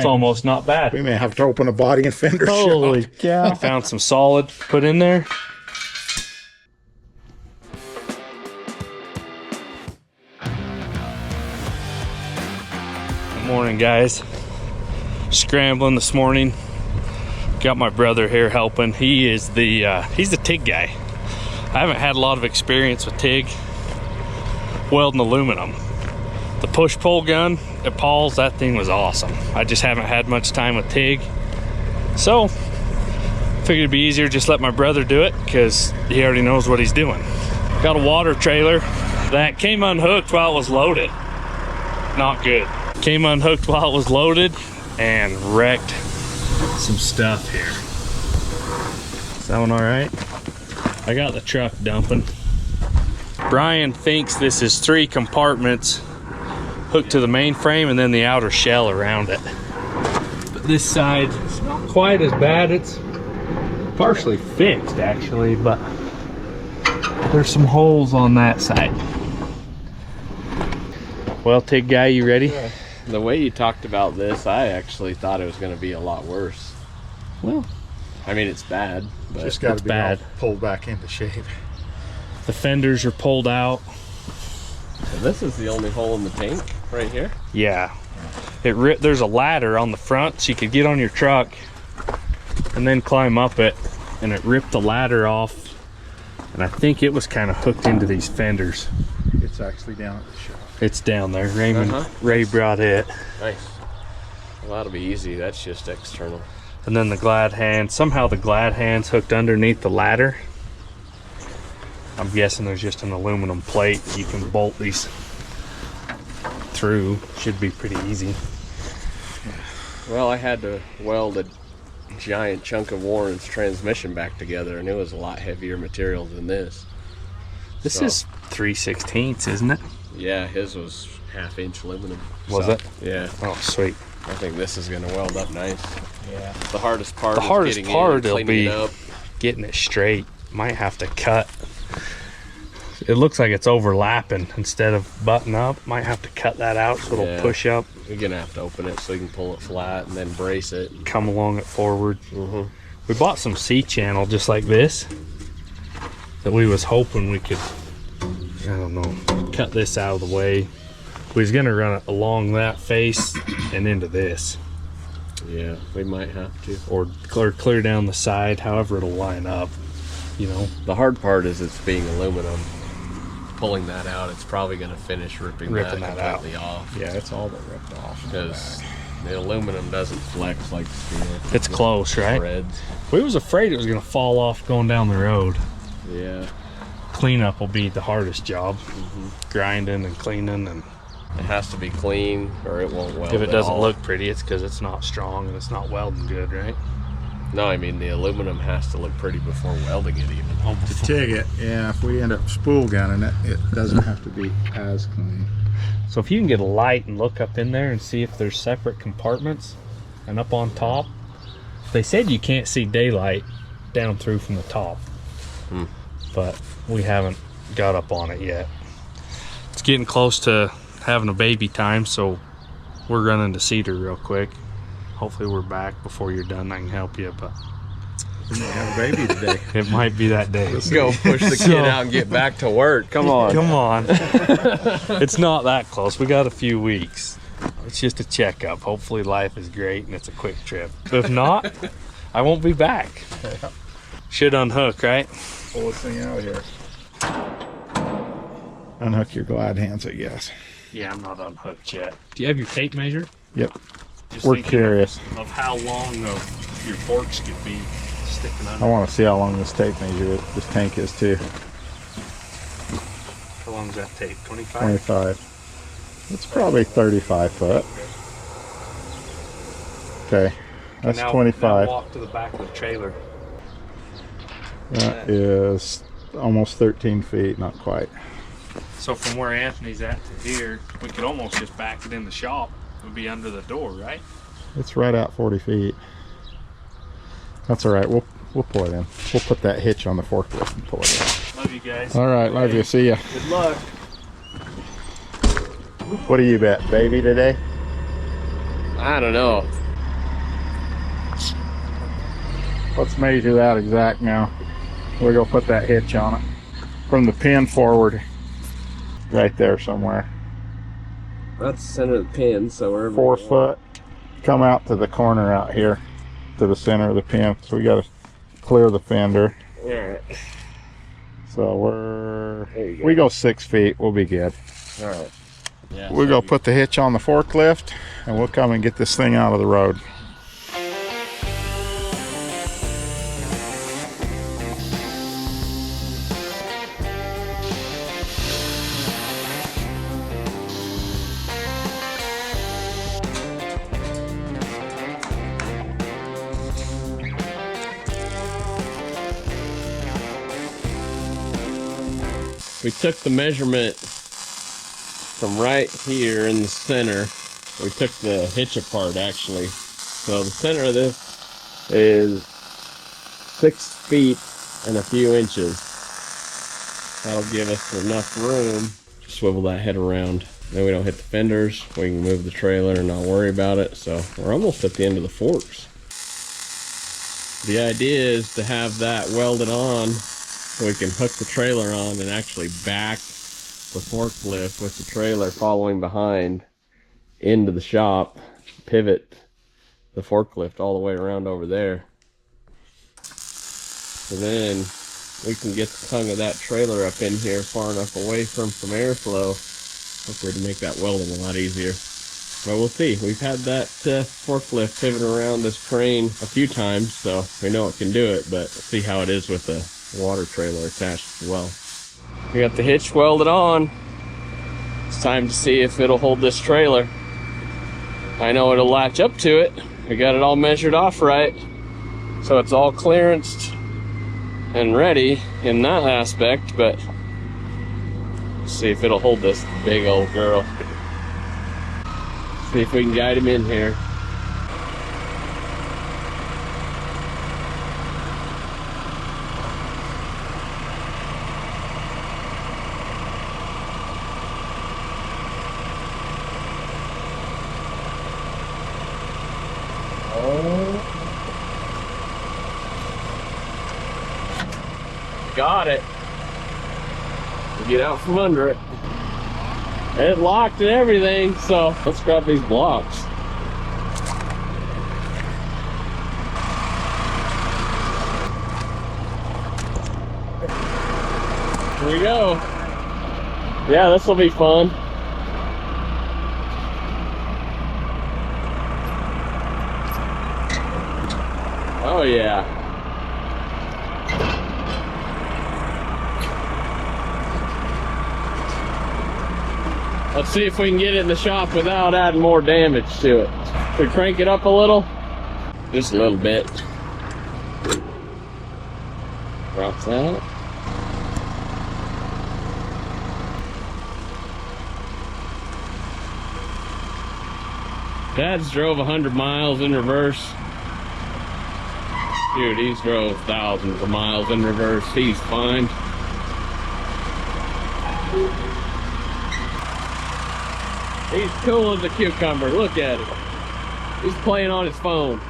It's almost not bad. We may have to open a body and fender shop. Holy cow. I found some solid put in there. Good morning, guys. Scrambling this morning. Got my brother here helping. He is he's the TIG guy. I haven't had a lot of experience with TIG welding aluminum. The push-pull gun at Paul's, that thing was awesome. I just haven't had much time with TIG. So, figured it'd be easier just let my brother do it because he already knows what he's doing. Got a water trailer that came unhooked while it was loaded. Not good. Came unhooked while it was loaded and wrecked some stuff here. Is that one all right? I got the truck dumping. Brian thinks this is 3 compartments hooked to the main frame and then the outer shell around it. But this side is not quite as bad. It's partially fixed actually, but there's some holes on that side. Well, TIG guy, you ready? The way you talked about this, I actually thought it was going to be a lot worse. Well, I mean, it's bad, but Just got it's to be all bad. pulled back into shape. The fenders are pulled out. so this is the only hole in the tank right here. Yeah, there's a ladder on the front so you could get on your truck and then climb up it, and it ripped the ladder off, and I think it was kind of hooked into these fenders. It's actually down at the shop. It's down there. Ray brought it. Nice. Well, that'll be easy. That's just external. And then the glad hand, somehow the glad hand's hooked underneath the ladder. I'm guessing there's just an aluminum plate you can bolt these through. Should be pretty easy. Well, I had to weld a giant chunk of Warren's transmission back together, and it was a lot heavier material than this. This is 3/16, isn't it? Yeah, his was 1/2-inch aluminum. Was it? Yeah. Oh, sweet. I think this is going to weld up nice. Yeah. The hardest part The is hardest getting part in, will cleaning be it up. getting it straight. Might have to cut. It looks like it's overlapping instead of button up. Might have to cut that out so it'll Yeah. push up, You're going to have to open it so you can pull it flat and then brace it. come along it forward. Mm-hmm. We bought some C-channel just like this that we was hoping we could, I don't know, cut this out of the way. We was gonna run it along that face and into this, Yeah, we might have to. or clear down the side, however it'll line up, you know. The hard part is it's being aluminum. Pulling that out, it's probably going to finish ripping that completely off. Yeah, it's all but ripped off. Because the aluminum doesn't flex like steel. It's close, right? Threads. We was afraid it was gonna fall off going down the road. Yeah. Cleanup will be the hardest job. Grinding and cleaning, and It has to be clean or it won't weld if it at doesn't all. look pretty, it's because it's not strong and it's not welding good, right? No, I mean the aluminum has to look pretty before welding it even. To TIG it, yeah, if we end up spool gunning it, it doesn't have to be as clean. So if you can get a light and look up in there and see if there's separate compartments, and up on top, they said you can't see daylight down through from the top, but we haven't got up on it yet. It's getting close to having a baby time, so we're running to Cedar real quick. Hopefully we're back before you're done. I can help you, but We may have a baby today. it might be that day. Let's go push the kid out and get back to work. Come on. Come on. It's not that close. We got a few weeks. It's just a checkup. Hopefully life is great and it's a quick trip. If not, I won't be back. Should unhook, right? Pull this thing out here. Unhook your glad hands, I guess. Yeah, I'm not unhooked yet. Do you have your tape measure? Yep. Just We're thinking curious. of how long of your forks could be sticking I under. want to see how long this tape measure, this tank is too. How long is that tape? 25? 25. It's probably 35 foot. Okay, that's Now 25. walk to the back of the trailer. That is almost 13 feet, not quite. So from where Anthony's at to here, we could almost just back it in the shop. It would be under the door, right? It's right at 40 feet. That's all right. We'll pull it in. We'll put that hitch on the forklift and pull it in. Love you guys. All right, love you. See ya. Good luck. What do you bet, baby, today? I don't know. Let's measure that exact now. We're gonna put that hitch on it. From the pin forward, right there somewhere. That's the center of the pin, so we're 4 foot. Come out to the corner out here, to the center of the pin. So we gotta clear the fender. Alright. So we go 6 feet, we'll be good. Alright. Yeah, We're gonna put the hitch on the forklift and we'll come and get this thing out of the road. We took the measurement from right here in the center. We took the hitch apart actually. So the center of this is 6 feet and a few inches. That'll give us enough room to swivel that head around. Then we don't hit the fenders. We can move the trailer and not worry about it. So we're almost at the end of the forks. The idea is to have that welded on so we can hook the trailer on and actually back the forklift with the trailer following behind into the shop, pivot the forklift all the way around over there. So then we can get the tongue of that trailer up in here far enough away from airflow, hopefully to make that welding a lot easier. But we'll see. We've had that forklift pivot around this crane a few times, so we know it can do it, but we'll see how it is with the water trailer attached as well. We got the hitch welded on. It's time to see if it'll hold this trailer. I know it'll latch up to it. We got it all measured off right, so it's all clearanced and ready in that aspect, but let's see if it'll hold this big old girl. See if we can guide him in here. Got it. Get out from under it. It locked and everything, so let's grab these blocks. Here we go. Yeah, this will be fun. Oh yeah. Let's see if we can get it in the shop without adding more damage to it. We crank it up a little, just a little bit. Drop that. Dad's drove 100 miles in reverse. Dude, he's drove thousands of miles in reverse. He's fine. He's cool as a cucumber. Look at him. He's playing on his phone.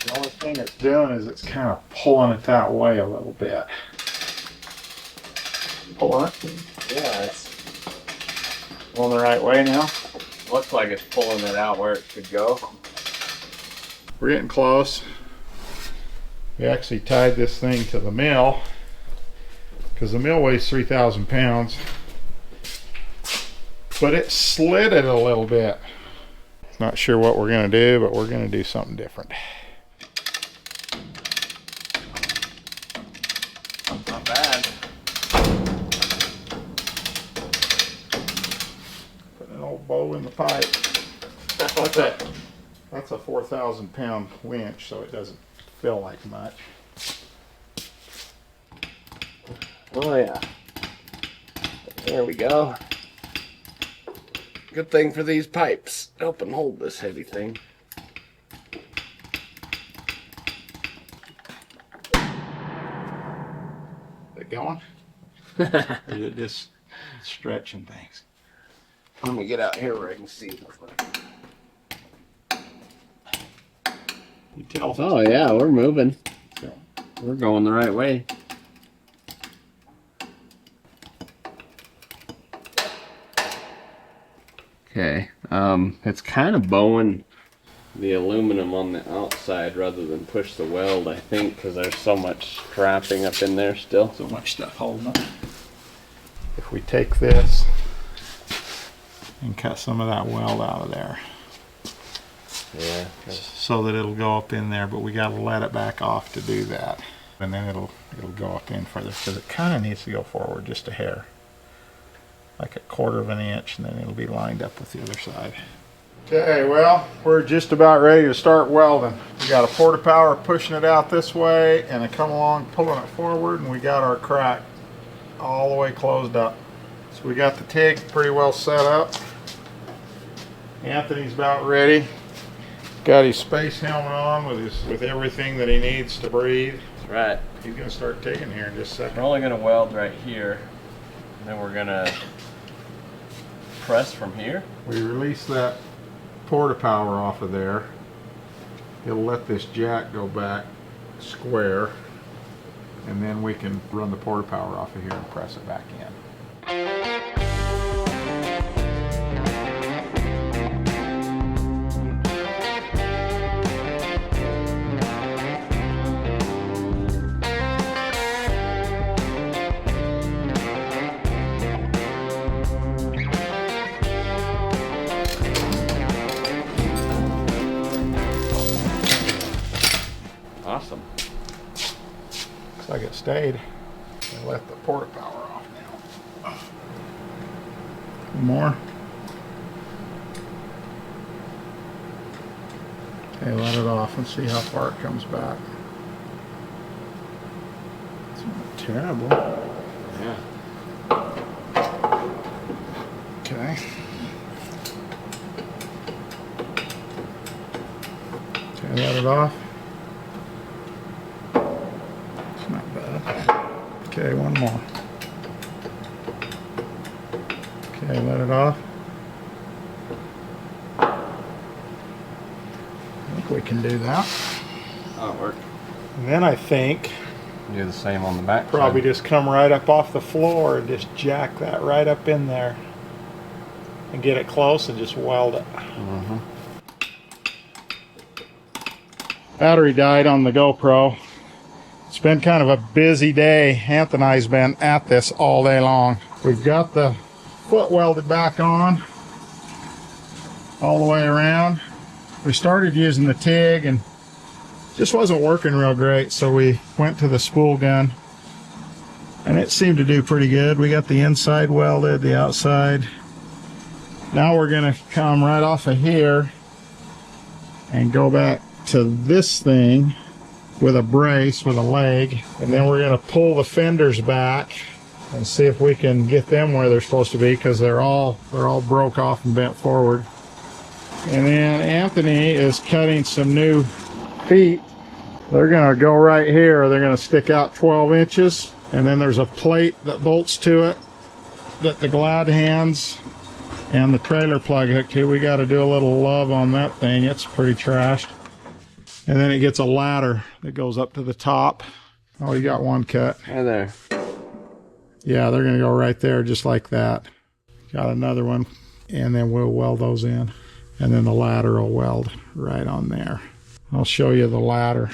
The only thing it's doing is it's kind of pulling it that way a little bit. Pulling it? Yeah, it's Going the right way now? looks like it's pulling it out where it should go. We're getting close. We actually tied this thing to the mill because the mill weighs 3,000 pounds. but it slid it a little bit. Not sure what we're gonna do, but we're gonna do something different. Not bad. Put an old bow in the pipe. That's a 4,000 pound winch, so it doesn't feel like much. Oh yeah. There we go. Good thing for these pipes. Help and hold this heavy thing. Is it going? Or is it just stretching things? Let me get out here where I can see. You tell. Oh yeah, we're moving. So, We're going the right way. Okay, it's kind of bowing the aluminum on the outside rather than push the weld, I think, because there's so much strapping up in there still. so much stuff holding up. If we take this and cut some of that weld out of there, Yeah. so that it'll go up in there, but we got to let it back off to do that, and then it'll go up in further, because it kind of needs to go forward just a hair, like 1/4 of an inch, and then it'll be lined up with the other side. Okay, well, we're just about ready to start welding. We got a porta power pushing it out this way, and I come along pulling it forward, and we got our crack all the way closed up. So we got the TIG pretty well set up. Anthony's about ready. Got his space helmet on with everything that he needs to breathe. That's right. He's gonna start taking here in just a second. We're only gonna weld right here, and then we're gonna press from here. We release that porta power off of there. It'll let this jack go back square, and then we can run the porta power off of here and press it back in. Awesome. Looks like it stayed. I let the porta power off now. One more. Okay, let it off and see how far it comes back. It's not terrible. Yeah. Okay. Okay, let it off. It's not bad. Okay, one more. Okay, let it off. I think we can do that. That'll work. And then I think Do the same on the back. probably side. just come right up off the floor and just jack that right up in there and get it close and just weld it. Mm-hmm. Battery died on the GoPro. It's been kind of a busy day. Anthony's been at this all day long. We've got the foot welded back on all the way around. We started using the TIG and just wasn't working real great, so we went to the spool gun and it seemed to do pretty good. We got the inside welded, the outside. Now we're gonna come right off of here and go back to this thing with a brace with a leg, and then we're going to pull the fenders back and see if we can get them where they're supposed to be, because they're all broke off and bent forward. And then Anthony is cutting some new feet. They're going to go right here. They're going to stick out 12 inches, and then there's a plate that bolts to it that the glad hands and the trailer plug hook to. We got to do a little love on that thing. It's pretty trashed. And then it gets a ladder that goes up to the top. Oh, you got one cut. Right there. Yeah, they're going to go right there just like that. Got another one. And then we'll weld those in. And then the ladder will weld right on there. I'll show you the ladder.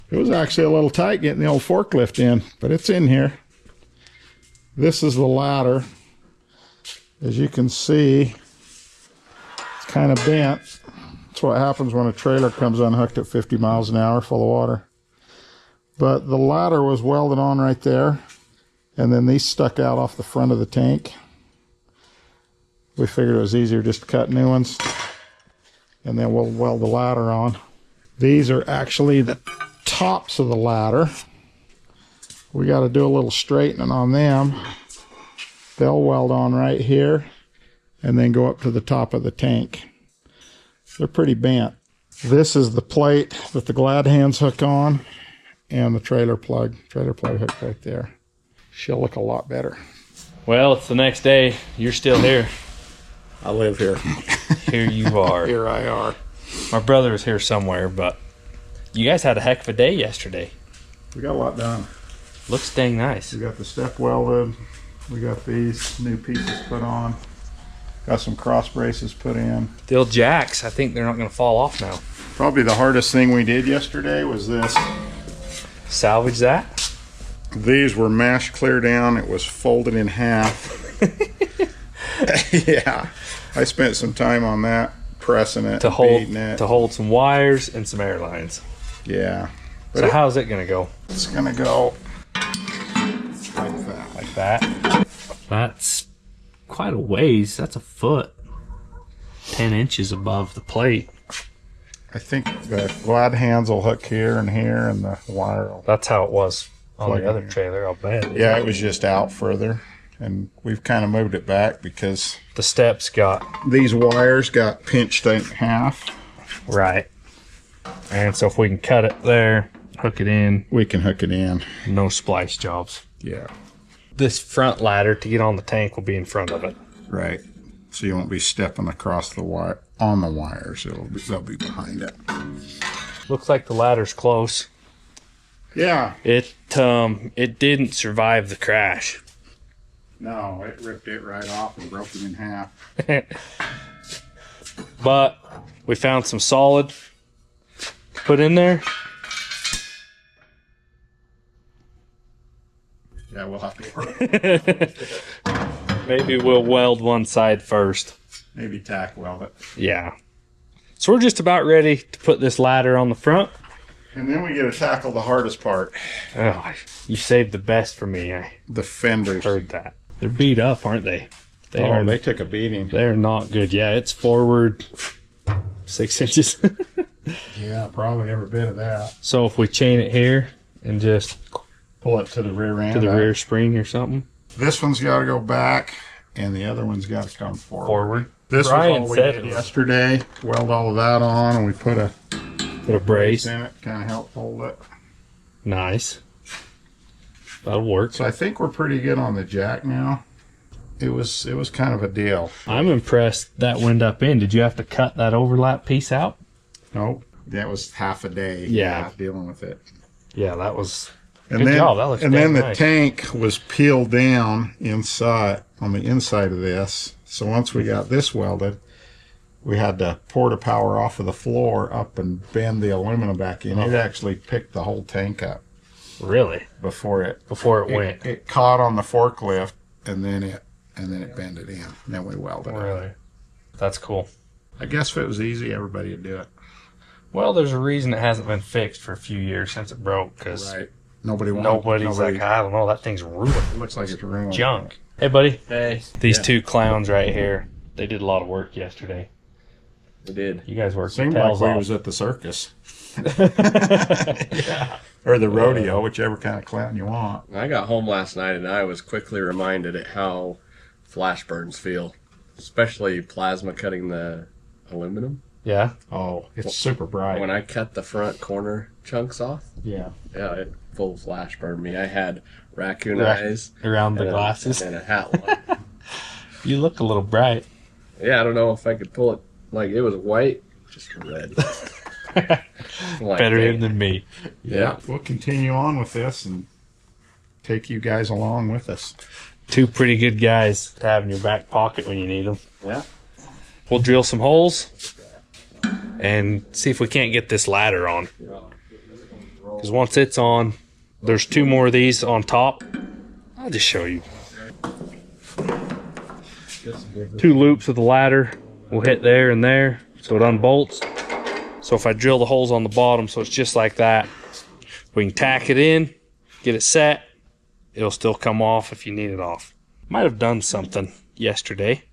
It was actually a little tight getting the old forklift in, but it's in here. This is the ladder As you can see, it's kind of bent. That's what happens when a trailer comes unhooked at 50 miles an hour full of water. But the ladder was welded on right there, and then these stuck out off the front of the tank. We figured it was easier just to cut new ones, and then we'll weld the ladder on. These are actually the tops of the ladder. We got to do a little straightening on them. They'll weld on right here and then go up to the top of the tank. They're pretty bent. This is the plate that the glad hands hook on, and the trailer plug hook right there. She'll look a lot better. Well, it's the next day. You're still here. I live here. Here you are. Here I are. My brother is here somewhere, but you guys had a heck of a day yesterday. We got a lot done. Looks dang nice. We got the step welded. We got these new pieces put on. Got some cross braces put in. The old jacks, I think they're not going to fall off now. Probably the hardest thing we did yesterday was this. Salvage that? These were mashed clear down. It was folded in half. Yeah. I spent some time on that, pressing it, beating it. To hold some wires and some air lines. Yeah. So how's it going to go? It's going to go like that. Like that? That's quite a ways. That's a foot. 10 inches above the plate. I think the glad hands will hook here, and the wire will... That's how it was on Plug the other in. trailer, I'll bet. Yeah, it was just out further, and we've kind of moved it back because The steps got... these wires got pinched in half. Right. And so if we can cut it there, hook it in, We can hook it in. no splice jobs. Yeah. This front ladder to get on the tank will be in front of it. Right. So you won't be stepping across the wire on the wires. They'll be behind it. Looks like the ladder's close. Yeah. It didn't survive the crash. No, it ripped it right off and broke it in half. But we found some solid put in there. Yeah, we'll have to Maybe we'll weld one side first. maybe tack weld it. Yeah. So we're just about ready to put this ladder on the front. And then we get to tackle the hardest part. Oh, you saved the best for me. I The fenders. heard that. They're beat up, aren't they? They took a beating. They're not good. Yeah, it's forward 6 inches. Yeah, probably every bit of that. So if we chain it here and just Pull it to the rear end. to the rear spring or something. This one's got to go back, and the other one's got to come forward. Forward. This Brian was all we said did it was- yesterday. Weld all of that on, and we put a Put a brace. in it, kind of help hold it. Nice. That'll work. So I think we're pretty good on the jack now. It was kind of a deal. I'm impressed that went up in. Did you have to cut that overlap piece out? Nope. That was half a day. Yeah. Dealing with it. Yeah, that was And good then, job. That looks and then damn the nice. tank was peeled down inside, on the inside of this. So once we got this welded, we had to pour the power off of the floor up and bend the aluminum back in. It actually picked the whole tank up Really? before it went. It caught on the forklift, and then it bent it in. And then we welded it. Really? That's cool. I guess if it was easy, everybody would do it. Well, there's a reason it hasn't been fixed for a few years since it broke, because Right. Nobody's like, I don't know, that thing's ruined. It looks like it's ruined. Junk. Hey, buddy. Hey, These two clowns right here, they did a lot of work yesterday. we did. You guys worked your Seemed like tails we off. was at the circus. Or the rodeo, whichever kind of clown you want. I got home last night and I was quickly reminded at how flash burns feel, especially plasma cutting the aluminum. Yeah? Oh, it's super bright. When I cut the front corner chunks off, Yeah. yeah, it full flash burned me. I had raccoon eyes Around the and glasses. and a hat on. You look a little bright. Yeah, I don't know if I could pull it. Like, it was white, just red. Like, Better dang him than me. Yeah. We'll continue on with this and take you guys along with us. Two pretty good guys to have in your back pocket when you need them. Yeah. We'll drill some holes and see if we can't get this ladder on. Because once it's on, there's two more of these on top. I'll just show you. 2 loops of the ladder will hit there and there, so it unbolts. So if I drill the holes on the bottom, so it's just like that, we can tack it in, get it set. It'll still come off if you need it off. Might have done something yesterday.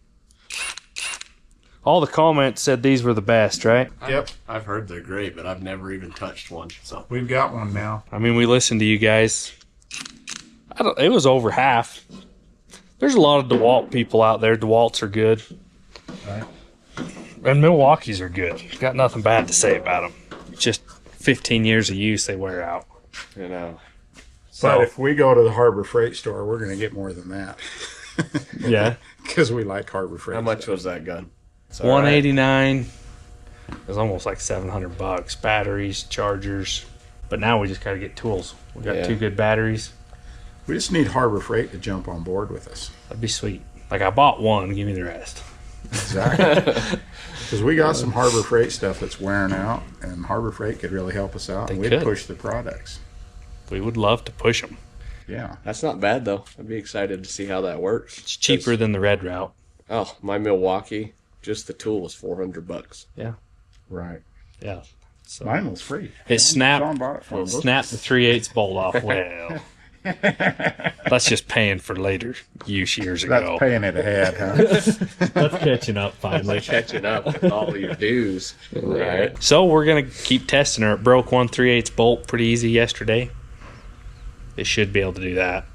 All the comments said these were the best, right? Yep. I've heard they're great, but I've never even touched one. So We've got one now. I mean, we listened to you guys. It was over half. There's a lot of DeWalt people out there. DeWalt's are good. Right. And Milwaukee's are good. Got nothing bad to say about them. It's just 15 years of use, they wear out. you know. But if we go to the Harbor Freight store, we're going to get more than that. Yeah. Because we like Harbor Freight. How much was that gun? It's all $189. It was almost like $700. Batteries, chargers. But now we just got to get tools. We got 2 good batteries. We just need Harbor Freight to jump on board with us. That'd be sweet. Like, I bought one, give me the rest. Exactly. Because we got some Harbor Freight stuff that's wearing out, and Harbor Freight could really help us out. They We'd could. push the products. We would love to push them. Yeah. That's not bad though. I'd be excited to see how that works. It's cheaper than the red route. Oh, my Milwaukee, just the tool was $400. Yeah. Right. Yeah. So Mine was free. it snapped. Sean bought it for us. Snapped the 3/8 bolt off. Well, that's just paying for later use years That's ago. paying it ahead, huh? That's catching up finally. Catching up with all your dues. Right. So we're gonna keep testing her. It broke one 3/8 bolt pretty easy yesterday. It should be able to do that.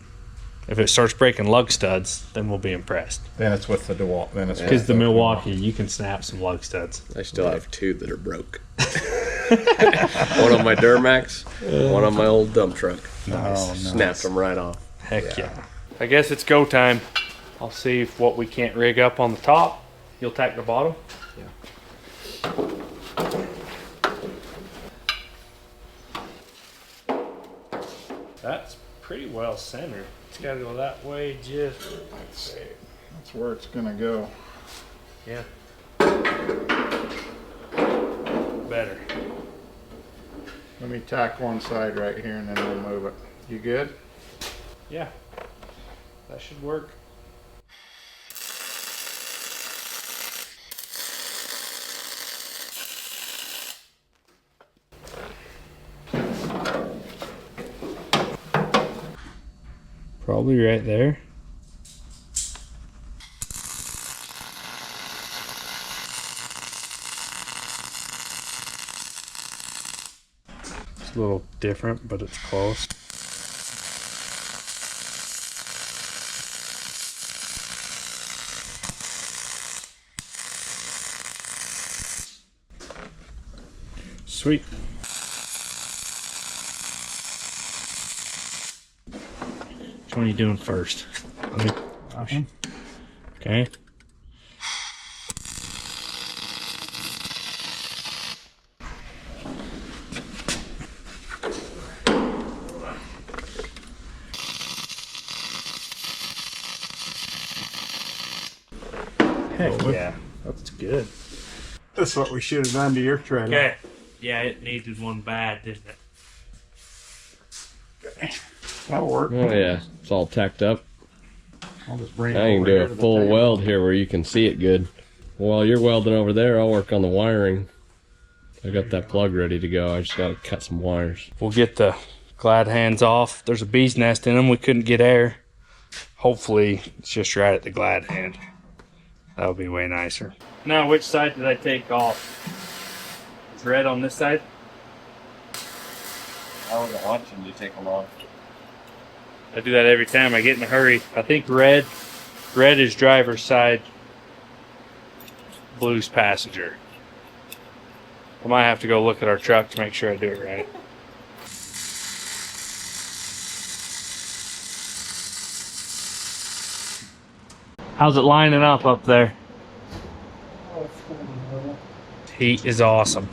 If it starts breaking lug studs, then we'll be impressed. Then it's with the DeWalt. Then it's Because with the Milwaukee, you can snap some lug studs. I still have 2 that are broke. One on my Duramax, one on my old dump truck. Nice. Snapped them right off. Heck yeah. I guess it's go time. I'll see if what we can't rig up on the top. You'll tack the bottom? Yeah. That's pretty well centered. It's got to go that way just... That's where it's going to go. Yeah. Better. Let me tack one side right here and then we'll move it. You good? Yeah. That should work. Probably right there. It's a little different, but it's close. Sweet. Which one are you doing first? Okay. Heck yeah, that's good. That's what we should have done to your trailer. Okay. Yeah, it needed one bad, didn't it? That'll work. Oh yeah, it's all tacked up. I'll just bring it I can over do here a to the full table. weld here where you can see it good. While you're welding over there, I'll work on the wiring. I got that plug ready to go. I just got to cut some wires. We'll get the glad hands off. There's a bee's nest in them. We couldn't get air. Hopefully, it's just right at the glad hand. That'll be way nicer. Now, which side did I take off? Is red on this side? I wasn't watching you take them off. I do that every time I get in a hurry. I think red is driver's side, blue's passenger. I might have to go look at our truck to make sure I do it right. How's it lining up there? Heat is awesome.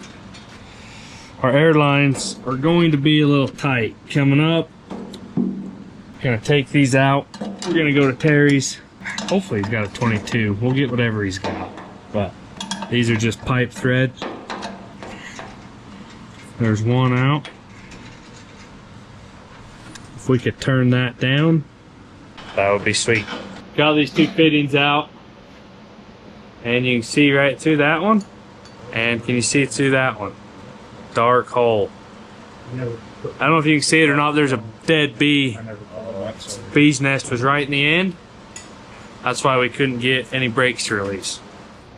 Our air lines are going to be a little tight coming up. Gonna take these out. We're gonna go to Terry's. Hopefully he's got a 22. We'll get whatever he's got. But these are just pipe thread. There's one out. If we could turn that down, that would be sweet. Got these 2 fittings out. And you can see right through that one. And can you see through that one? Dark hole. I don't know if you can see it or not. There's a dead bee. Bee's nest was right in the end. That's why we couldn't get any brakes to release.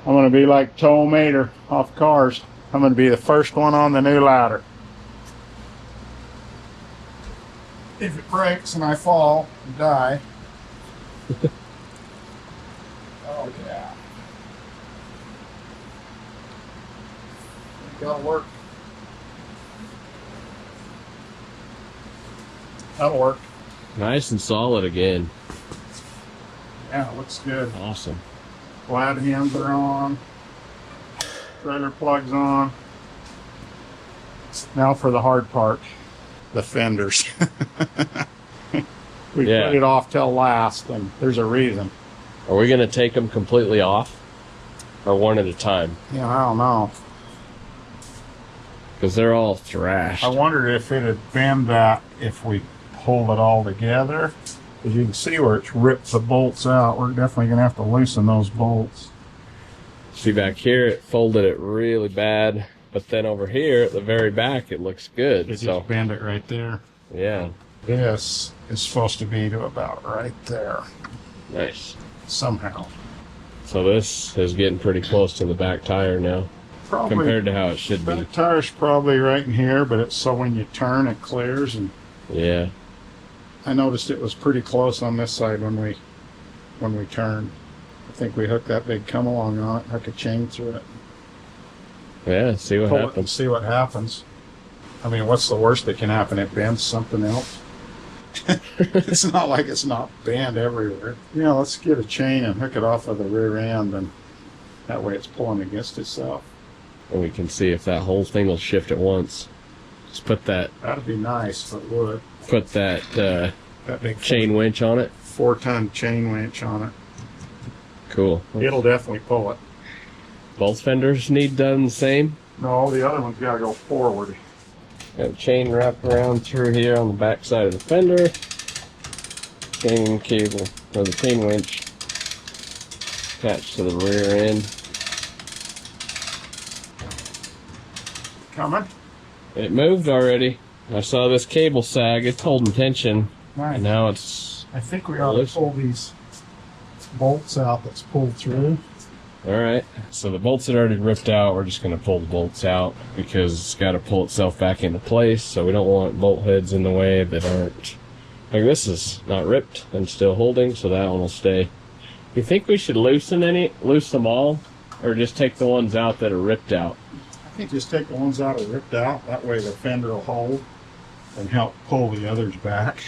I'm going to be like Toll Mater off Cars. I'm going to be the first one on the new ladder. If it breaks and I fall and die. Oh yeah. That'll work. That'll work. Nice and solid again. Yeah, it looks good. Awesome. Glad hands are on. Trailer plugs on. Now for the hard part. The fenders. We put it off till last, and there's a reason. Are we going to take them completely off? Or one at a time? Yeah, I don't know. Because they're all thrashed. I wondered if it'd bend that if we pulled it all together. As you can see where it's ripped the bolts out, we're definitely going to have to loosen those bolts. See back here, it folded it really bad. But then over here, at the very back, it looks good. It just bend it right there. Yeah. This is supposed to be to about right there. Nice. Somehow. So this is getting pretty close to the back tire now. Probably, compared to how it should be. The tire's probably right in here, but it's so when you turn, it clears. And yeah. I noticed it was pretty close on this side when we turned. I think we hooked that big come along on it, hook a chain through it. Yeah, see what happens. And see what happens. I mean, what's the worst that can happen? It bends something else. It's not like it's not bent everywhere. Yeah, let's get a chain and hook it off of the rear end, and that way it's pulling against itself. And we can see if that whole thing will shift at once. Just put that. That'd be nice if it would. Put that big chain winch on it. 4-ton chain winch on it. Cool. It'll definitely pull it. Both fenders need done the same? No, the other one's got to go forward. Got a chain wrapped around through here on the back side of the fender. Chain cable, or the chain winch attached to the rear end. Coming? It moved already. I saw this cable sag. It's holding tension. Nice. And now it's... I think we ought to pull these bolts out that's pulled through. Alright, so the bolts had already ripped out. We're just going to pull the bolts out because it's got to pull itself back into place, so we don't want bolt heads in the way that aren't... Like this is not ripped and still holding, so that one will stay. You think we should loose them all, or just take the ones out that are ripped out? I think just take the ones out that are ripped out. That way the fender will hold and help pull the others back.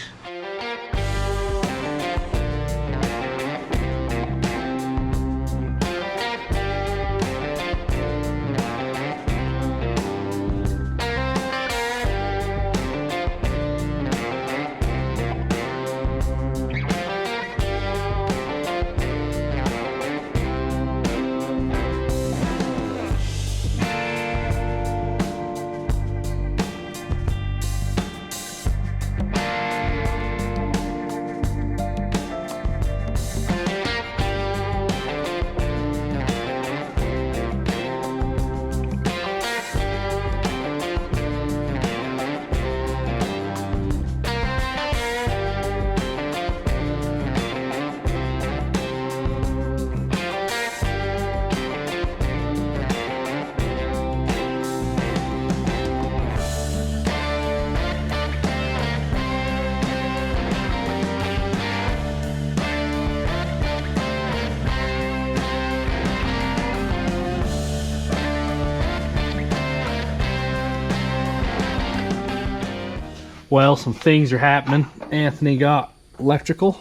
Well, some things are happening. Anthony got electrical.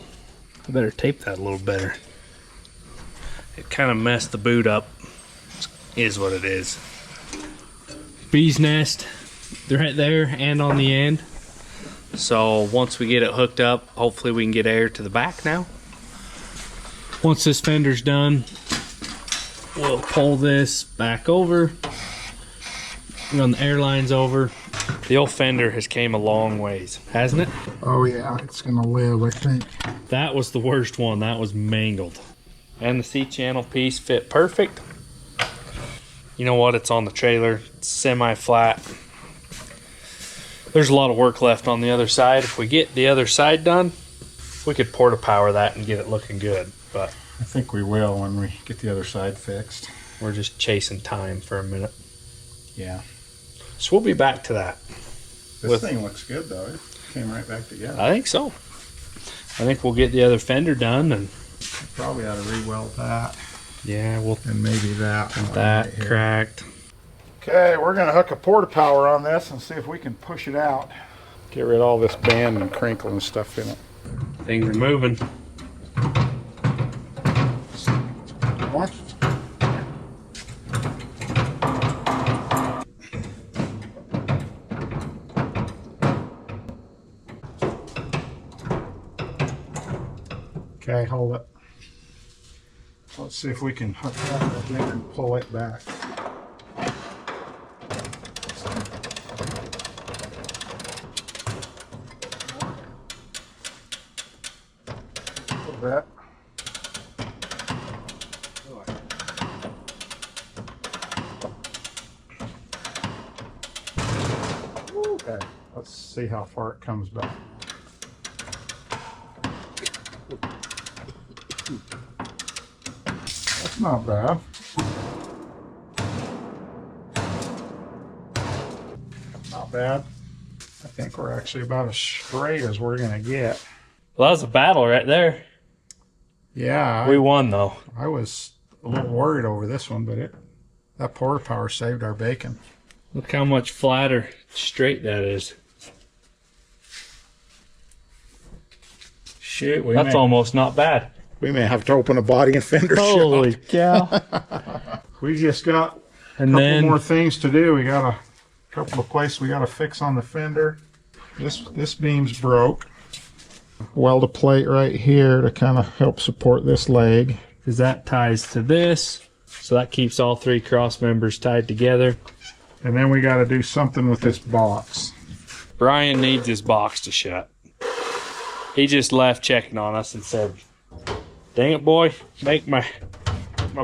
I better tape that a little better. It kind of messed the boot up. Is what it is. Bee's nest. They're right there and on the end. So once we get it hooked up, hopefully we can get air to the back now. Once this fender's done, we'll pull this back over. Run the air lines over. The old fender has came a long ways, hasn't it? Oh yeah, it's gonna live, I think. That was the worst one. That was mangled. and the C-channel piece fit perfect. You know what? It's on the trailer. It's semi-flat. There's a lot of work left on the other side. If we get the other side done, we could porta power that and get it looking good. But I think we will when we get the other side fixed. we're just chasing time for a minute. Yeah. So we'll be back to that. This thing looks good though. It came right back together. I think so. I think we'll get the other fender done, and Probably ought to re-weld that. yeah, we'll And maybe that one. that right here. cracked. Okay, we're gonna hook a porta power on this and see if we can push it out. Get rid of all this band and crinkle and stuff in it. Things are moving. What? Okay, hold it. Let's see if we can hook that again and pull it back. A little bit. Okay, let's see how far it comes back. That's not bad. Not bad. I think we're actually about as straight as we're gonna get. Well, that was a battle right there. Yeah, We won though. I was a little worried over this one, but that porta power saved our bacon. Look how much flatter straight that is. Shit, That's almost not bad. we may have to open a body and fender Holy shop. cow. We just got And couple then more things to do. We got a couple of places we got to fix on the fender. This beam's broke. Weld a plate right here to kind of help support this leg. because that ties to this, so that keeps all three cross members tied together. And then we got to do something with this box. Brian needs his box to shut. He just left checking on us and said, "Dang it, boy, make my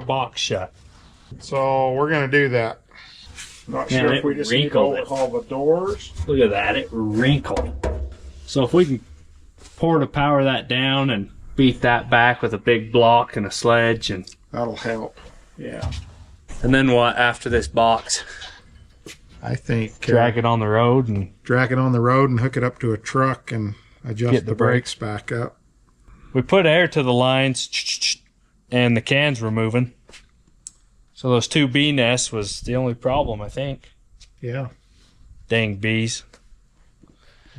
box shut." So we're gonna do that. Not Man, sure it if we just need to wrinkled it. overhaul the doors. Look at that, it wrinkled. So if we can pour to power that down and beat that back with a big block and a sledge, and That'll help. Yeah. then what after this box? I think Drag it on the road and drag it on the road and hook it up to a truck and adjust Get the the brakes back up. we put air to the lines, and the cans were moving. So those two bee nests was the only problem, I think. Yeah. Dang bees.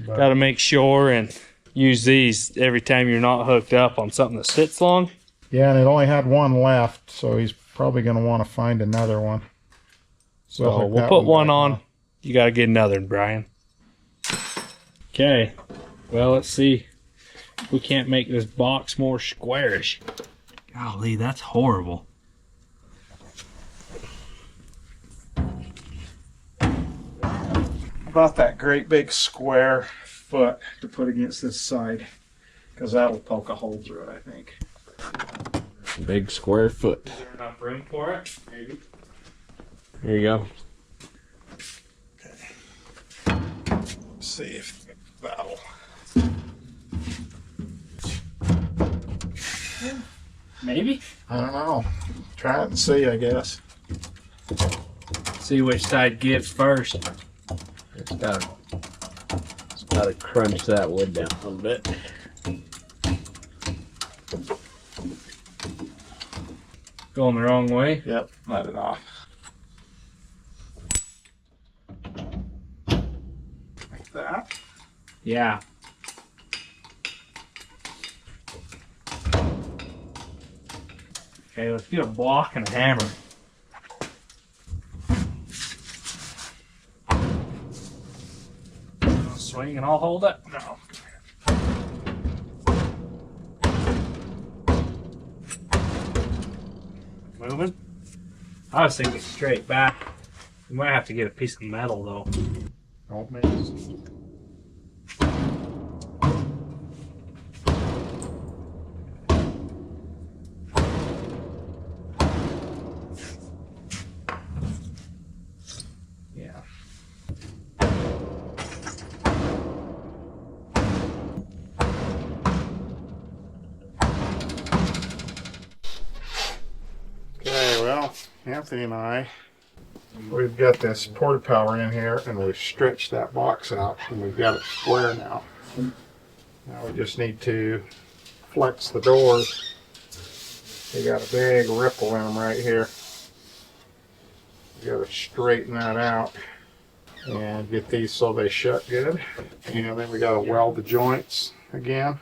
But Got to make sure and use these every time you're not hooked up on something that sits long. yeah, and it only had one left, so he's probably going to want to find another one. So hook we'll that put one back on. You got to get another one, Brian. Okay. Well, let's see. We can't make this box more squarish. Golly, that's horrible. About that great big square foot to put against this side, because that'll poke a hole through it, I think. Big square foot. Is there enough room for it? Maybe. Here you go. Let's see if that'll. Maybe. I don't know. Try it and see, I guess. See which side gives first. It's got to crunch that wood down a little bit. Going the wrong way. Yep, let it off. Like that. Yeah. Okay, let's get a block and a hammer. Swing and I'll hold it. No. Moving. I was thinking straight back. We might have to get a piece of metal though. Don't miss. well, Anthony and I, we've got this porta power in here, and we've stretched that box out, and we've got it square now. Now we just need to flex the doors. They got a big ripple in them right here. We got to straighten that out and get these so they shut good. And then we got to weld the joints again.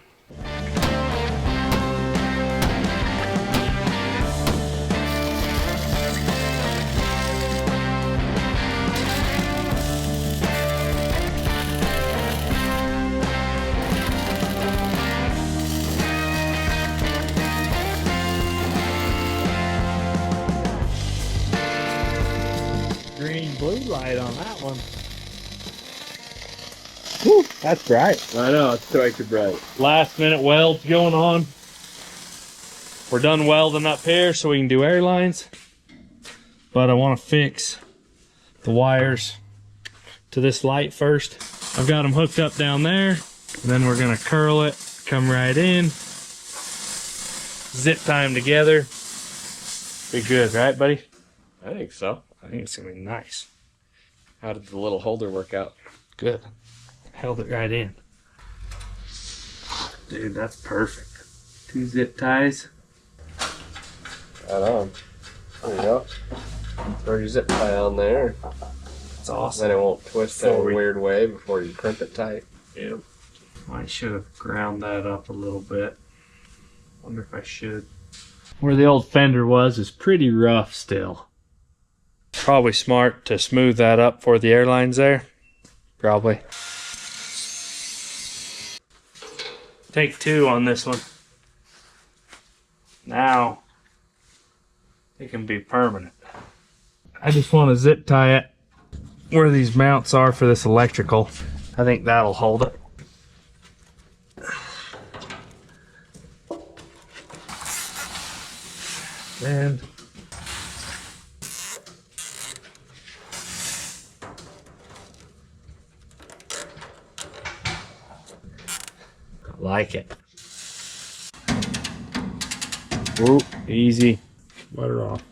Green blue light on that one. Whew, that's bright. I know, it's quite bright. Last minute weld going on. We're done welding up here so we can do air lines. But I want to fix the wires to this light first. I've got them hooked up down there. And then we're going to curl it, come right in. Zip tie them together. Be good, right, buddy? I think so. I think it's going to be nice. How did the little holder work out? Good. Held it right in. Dude, that's perfect. 2 zip ties. Right on. There you go. Throw your zip tie on there. That's awesome. Then it won't twist in a weird way before you crimp it tight. Yep. I should have ground that up a little bit. Wonder if I should. Where the old fender was is pretty rough still. Probably smart to smooth that up for the airlines there. Probably. Take 2 on this one. Now it can be permanent. I just want to zip tie it where these mounts are for this electrical. I think that'll hold it. And I like it. Whoop, easy. Let her off.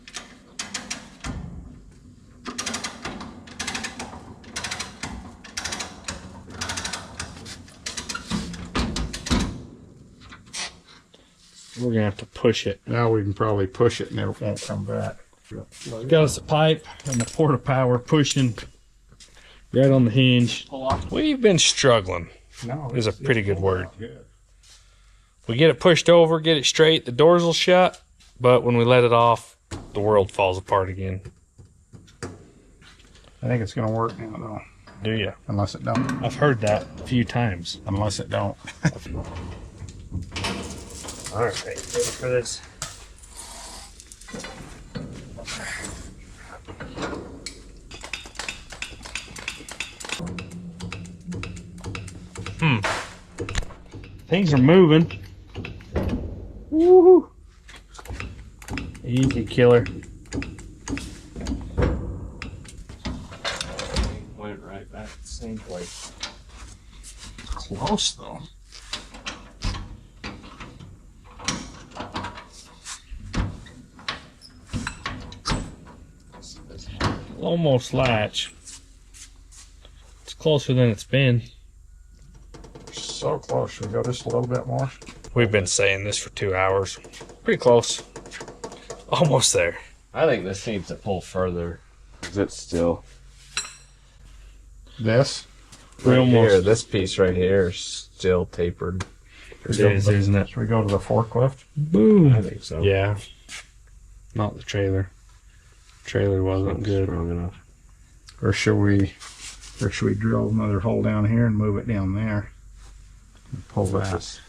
We're gonna have to push it. Now we can probably push it and it won't come back. Got us a pipe and the porta power pushing right on the hinge. We've been struggling. No, Is a pretty good word. We get it pushed over, get it straight, the doors will shut, but when we let it off, the world falls apart again. I think it's going to work now, though. Do you? Unless it don't. I've heard that a few times. Unless it don't. All right, ready for this? Things are moving. Woohoo! Easy killer. Went right back the same place. Close, though. Almost latch. It's closer than it's been. So close. Should we go just a little bit more? We've been saying this for 2 hours. Pretty close. Almost there. I think this needs to pull further. Because it's still... This? We almost... Here, this piece right here is still tapered. It is, isn't it? Should we go to the forklift? Boom. I think so. Yeah. Not the trailer. Trailer wasn't good. Strong enough. Or should we drill another hole down here and move it down there? And pull that.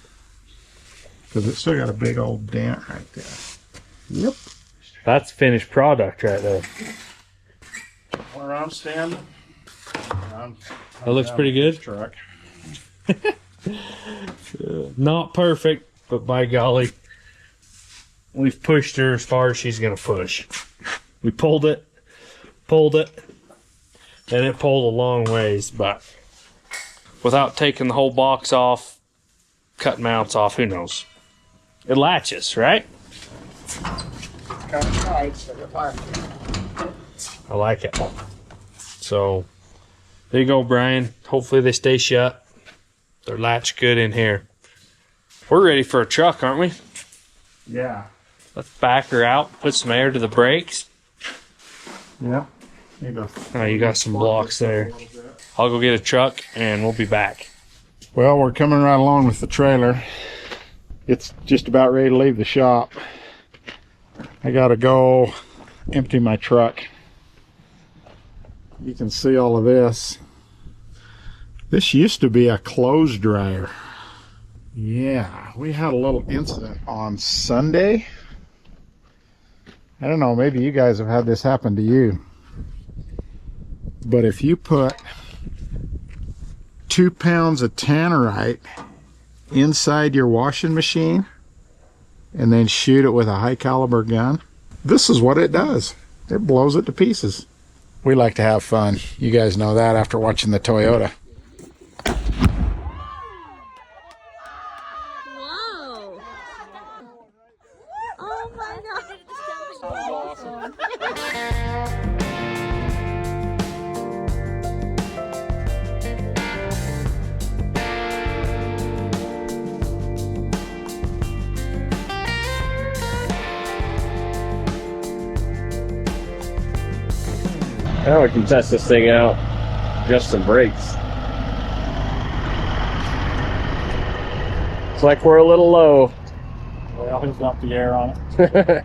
Because it's still got a big old dent right there. Yep. That's finished product right there. Where I'm standing, That looks pretty good. Truck. Not perfect, but by golly, we've pushed her as far as she's gonna push. We pulled it, and it pulled a long ways, but without taking the whole box off, cut mounts off, who knows? It latches, right? kind of tight, so if I like it. So there you go, Brian. Hopefully they stay shut. They're latched good in here. We're ready for a truck, aren't we? yeah. Let's back her out, put some air to the brakes. Yeah. Need to Oh, you got some blocks there. I'll go get a truck and we'll be back. Well, we're coming right along with the trailer. It's just about ready to leave the shop. I gotta go empty my truck. You can see all of this. This used to be a clothes dryer. Yeah, we had a little incident on Sunday. I don't know, maybe you guys have had this happen to you. But if you put 2 pounds of tannerite inside your washing machine and then shoot it with a high caliber gun, this is what it does. It blows it to pieces. We like to have fun. You guys know that after watching the Toyota. Whoa! Oh my god! Now we can test this thing out. Just some brakes. It's like we're a little low. Well, he's got the air on it.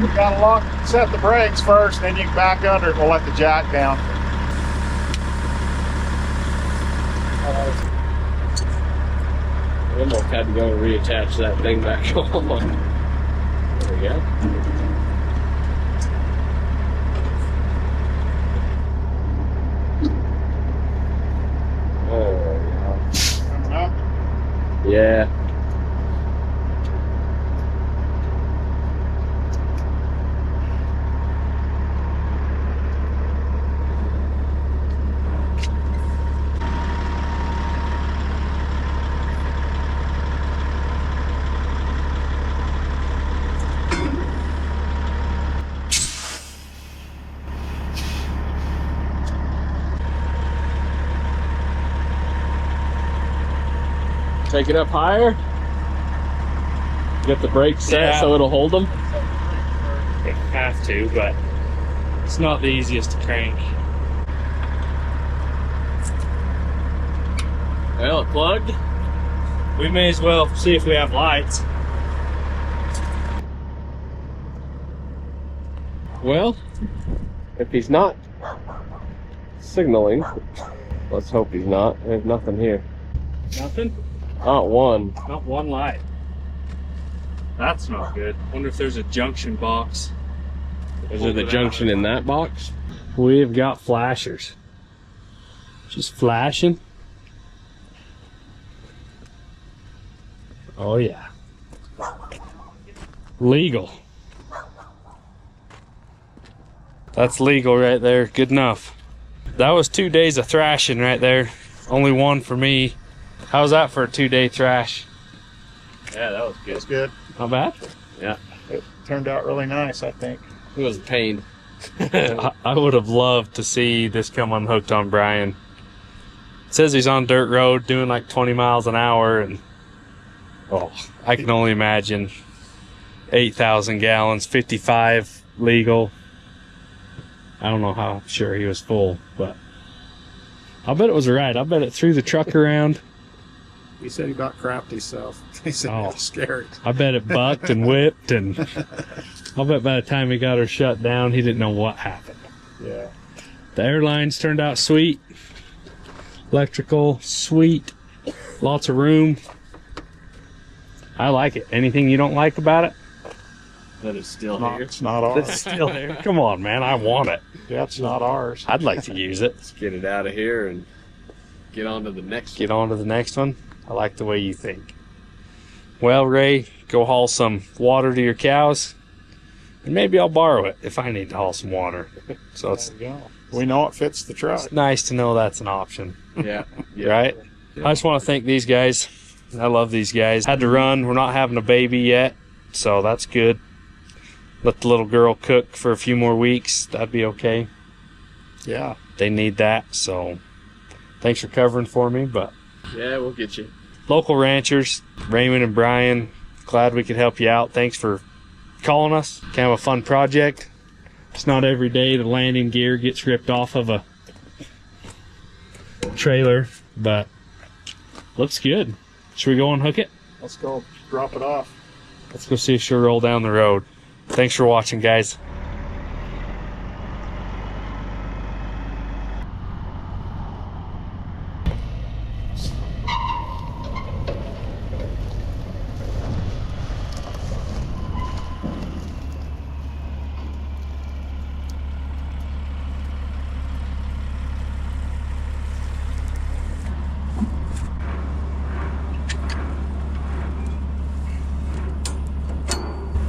We gotta set the brakes first, then you can back under it. We'll let the jack down. I almost had to go and reattach that thing back on. There we go. Coming up. Yeah. Take it up higher. Get the brakes set Yeah. so it'll hold them. You have to, but it's not the easiest to crank. Well, it plugged. We may as well see if we have lights. Well, if he's not signaling, let's hope he's not. There's nothing here. Nothing? Not one. Not one light. That's not good. Wonder if there's a junction box. Is there the junction in that box? We've got flashers. Just flashing. Oh yeah. Legal. That's legal right there. Good enough. That was 2 days of thrashing right there. Only one for me. How's that for a 2-day thrash? Yeah, that was good. It's good. Not bad. Yeah, It turned out really nice, I think. it was a pain. I would have loved to see this come unhooked on Brian. It says he's on dirt road doing like 20 miles an hour, and oh, I can only imagine 8,000 gallons, 55 legal. I don't know how sure he was full, but I bet it was right. I bet it threw the truck around. He said he about crapped himself. He said Oh. he was scared. I bet it bucked and whipped, and I bet by the time he got her shut down, he didn't know what happened. Yeah. The airlines turned out sweet. Electrical, sweet. Lots of room. I like it. Anything you don't like about it? That is still It's not ours. It's still there. Come on, man. I want it. That's not ours. I'd like to use it. Let's get it out of here and get on to the next Get on to the next one. I like the way you think. Well, Ray, go haul some water to your cows, and maybe I'll borrow it if I need to haul some water. So it's There we go. We know it fits the truck. nice to know that's an option, Yeah. right? I just want to thank these guys. I love these guys. Had to run. We're not having a baby yet, so that's good. Let the little girl cook for a few more weeks. That'd be okay. Yeah. They need that, so thanks for covering for me. But Yeah, we'll get you. local ranchers, Raymond and Brian, glad we could help you out. Thanks for calling us. Kind of a fun project. It's not every day the landing gear gets ripped off of a trailer, but looks good. Should we go unhook it? Let's go drop it off. Let's go see if she'll roll down the road. Thanks for watching, guys.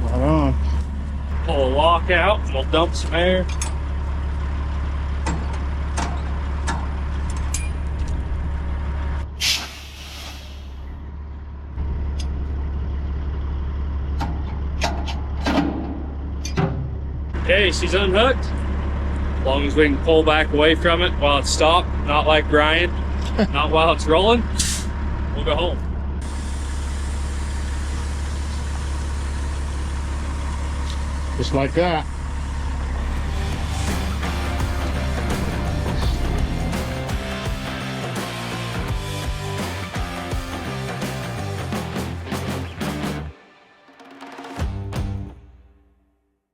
Right on. Pull a lock out and we'll dump some air. Okay, she's unhooked. As long as we can pull back away from it while it's stopped, not like Brian, not while it's rolling, we'll go home. Just like that.